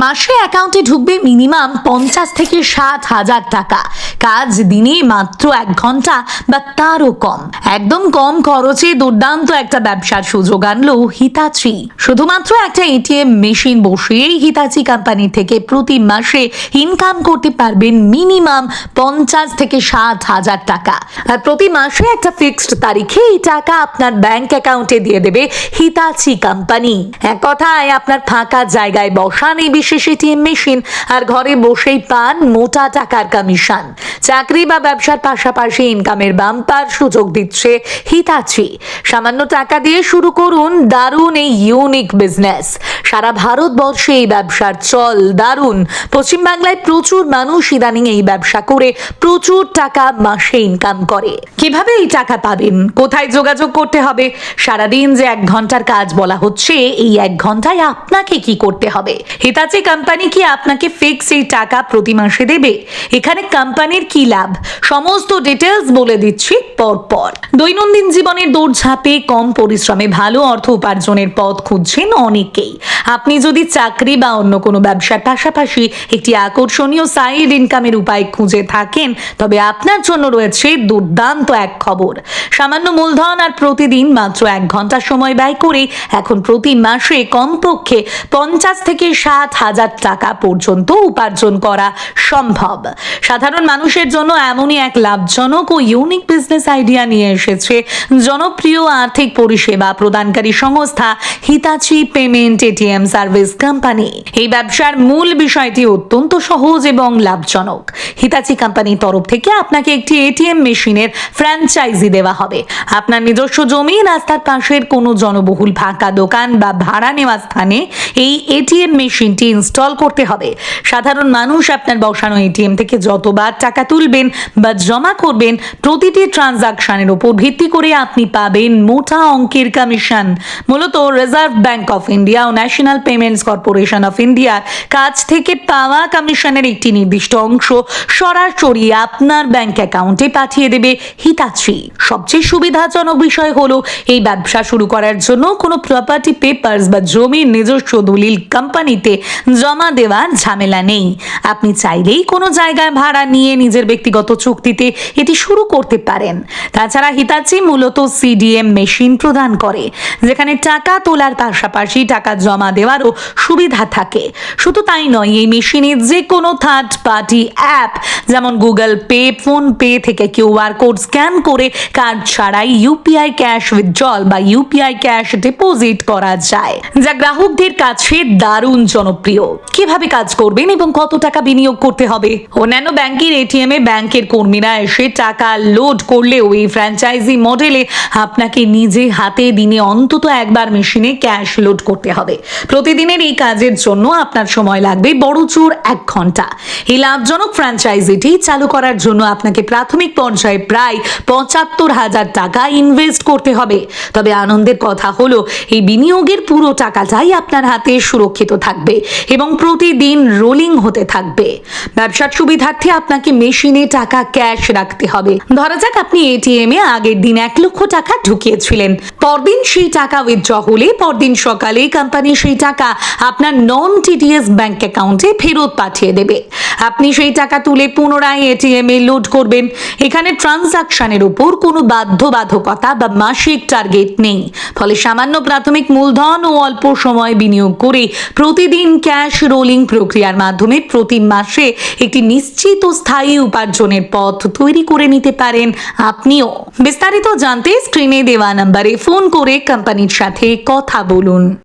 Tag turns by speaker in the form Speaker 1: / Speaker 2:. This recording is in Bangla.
Speaker 1: মাসে অ্যাকাউন্টে ঢুকবে মিনিমাম 50 থেকে 60,000 টাকা। কাজ দিনে মাত্র 1 ঘন্টা বা তারও কম। একদম কম খরচে দুর্দান্ত একটা ব্যবসার সুযোগ আনলো হিতাচি। শুধুমাত্র একটা এটিএম মেশিন বসিয়েই হিতাচি কোম্পানি থেকে প্রতি মাসে ইনকাম করতে পারবেন মিনিমাম 50 থেকে 60,000 টাকা। আর প্রতি মাসে একটা ফিক্সড তারিখে এই টাকা আপনার ব্যাংক অ্যাকাউন্টে দিয়ে দেবে হিতাচি কোম্পানি। এক কথায় আপনার ফাঁকা জায়গায় বসান এই বিশেষ এটিএম মেশিন আর ঘরে বসেই পান মোটা টাকার কমিশন। চাকরি বা ব্যবসার পাশাপাশি ইনকামের বাম্পার সুযোগ দিচ্ছে হিতাচি। সামান্য টাকা দিয়ে শুরু করুন দারুণ এই ইউনিক বিজনেস। সারা ভারতবর্ষে এই ব্যবসার চল দারুণ। পশ্চিমবাংলায় প্রচুর মানুষ ইদানিং এই ব্যবসা করে প্রচুর টাকা মাসে ইনকাম করে। কিভাবে এই টাকা পাবেন, কোথায় যোগাযোগ করতে হবে, সারাদিন যে 1 ঘন্টার কাজ বলা হচ্ছে এই 1 ঘন্টায় আপনাকে কি করতে হবে, হিতাচি কোম্পানি কি আপনাকে ফিক্স এই টাকা প্রতি মাসে দেবে, এখানে কোম্পানির কি লাভ, সমস্ত ডিটেলস বলে দিচ্ছি পরপর। দৈনন্দিন জীবনের দৌড়ঝাঁপে কম পরিশ্রমে ভালো অর্থ উপার্জনের পথ খুঁজছেন অনেকেই। আপনি যদি চাকরি বা অন্য কোনো ব্যবসার পাশাপাশি একটি আকর্ষণীয় সাইড ইনকামের উপায় খুঁজে থাকেন তবে আপনার জন্য রয়েছে দুর্দান্ত এক খবর। সামান্য মূলধন আর প্রতিদিন মাত্র 1 ঘন্টা সময় ব্যয় করে এখন প্রতি মাসে কমপক্ষে 50 থেকে 60,000 টাকা পর্যন্ত উপার্জন করা সম্ভব। সাধারণ মানুষের জন্য এমনই এক লাভজনক ও ইউনিক বিজনেস আইডিয়া নিয়ে এসেছে জনপ্রিয় আর্থিক পরিষেবা প্রদানকারী সংস্থা হিতাচি পেমেন্ট এটিএম সার্ভিস কোম্পানি। এই ব্যবসার মূল বিষয়টি অত্যন্ত সহজ এবং লাভজনক। হিতাচি কোম্পানির তরফ থেকে আপনাকে একটি এটিএম মেশিনের ফ্র্যাঞ্চাইজি দেওয়া হবে। আপনার নিজস্ব জমি, রাস্তার পাশের কোনো জনবহুল ফাঁকা দোকান বা ভাড়া নেওয়া স্থানে এই এটিএম মেশিনটি ইনস্টল করতে হবে। সাধারণ মানুষ আপনার বসানো এটিএম থেকে যতবার টাকা তুলবেন বা জমা করবেন প্রতিটি ট্রানজাকশনের উপর ভিত্তি করে আপনি পাবেন মোটা অঙ্কের কমিশন। মূলত রিজার্ভ ব্যাংক অফ ইন্ডিয়া ও ন্যাশনাল পেমেন্টস কর্পোরেশন অফ ইন্ডিয়ার কাছ থেকে পাওয়া কমিশনের একটি নির্দিষ্ট অংশ সরাসরি আপনার ব্যাংক অ্যাকাউন্টে পাঠিয়ে দেবে হিতাচি। সবচেয়ে সুবিধাজনক বিষয় হলো এই ব্যবসা শুরু করার জন্য কোনো প্রপার্টি পেপারস বা জমির নিজস্ব দলিল কোম্পানিতে জমা দেওয়ার ঝামেলা নেই। আপনি চাইলেই কোনো জায়গায় ভাড়া নিয়ে নিজের ব্যক্তিগত চুক্তিতে এটি শুরু করতে পারেন। তাছাড়া হিতাচি মূলত সিডিএম মেশিন প্রদান করে, যেখানে টাকা তোলার পাশাপাশি টাকা জমা দেওয়ারও সুবিধা থাকে। শুধু তাই নয়, এই মেশিনে যে কোনো থার্ড পার্টি অ্যাপ যেমন গুগল পে, ফোন পে থেকে কিউআর কোড স্ক্যান করে কার্ড ছাড়াই ইউপিআই ক্যাশ উইথড্রল বা ইউপিআই ক্যাশ ডিপোজিট করা যায়, যা গ্রাহকদের কাছে দারুণ জনপ্রিয়। কিভাবে কাজ করবেন এবং কত টাকা বিনিয়োগ করতে হবে? অন্যান্য ব্যাংকের এটিএম এ ব্যাংকের কর্মীরা এসে টাকা লোড করলেও এই ফ্র্যাঞ্চাইজি মডেলে আপনাকে নিজে হাতে দিনে অন্তত একবার মেশিনে ক্যাশ লোড করতে হবে। প্রতিদিনের এই কাজের জন্য আপনার সময় লাগবে বড়জোর 1 ঘন্টা। এই লাভজনক ফ্র্যাঞ্চাইজিটি চালু করার জন্য আপনাকে প্রাথমিক পর্যায়ে প্রায় 75,000 টাকা ইনভেস্ট করতে হবে। তবে আনন্দের কথা হলো এই বিনিয়োগের পুরো টাকাটাই আপনার হাতে সুরক্ষিত থাকবে এবং প্রতিদিন রোলিং হতে থাকবে। ব্যবসার সুবিধার্থে আপনাকে মেশিনে টাকা ক্যাশ রাখতে হবে। ধরা যাক আপনি এটিএম এ আগের দিন 1 লক্ষ টাকা ঢুকিয়েছিলেন। পরদিন সেই টাকা উইথড্র হলে পরদিন সকালে কোম্পানি সেই টাকা আপনার নন টিডিএস ব্যাংক অ্যাকাউন্টে ফেরত পাঠিয়ে দেবে। আপনি সেই টাকা তুলে পুনরায় এটিএম এ লোড করবেন। এখানে ট্রানজাকশনের উপর কোনো বাধ্যবাধকতা বা মাসিক টার্গেট নেই। ফলে সামান্য প্রাথমিক মূলধন ও অল্প সময় বিনিয়োগ করে প্রতিদিন ক্যাশ রোলিং প্রক্রিয়ার মাধ্যমে প্রতি মাসে একটি নিশ্চিত ও স্থায়ী উপার্জনের পথ তৈরি করে নিতে পারেন আপনিও। বিস্তারিত জানতে স্ক্রিনে দেওয়া নম্বরে ফোন করে কোম্পানির সাথে কথা বলুন।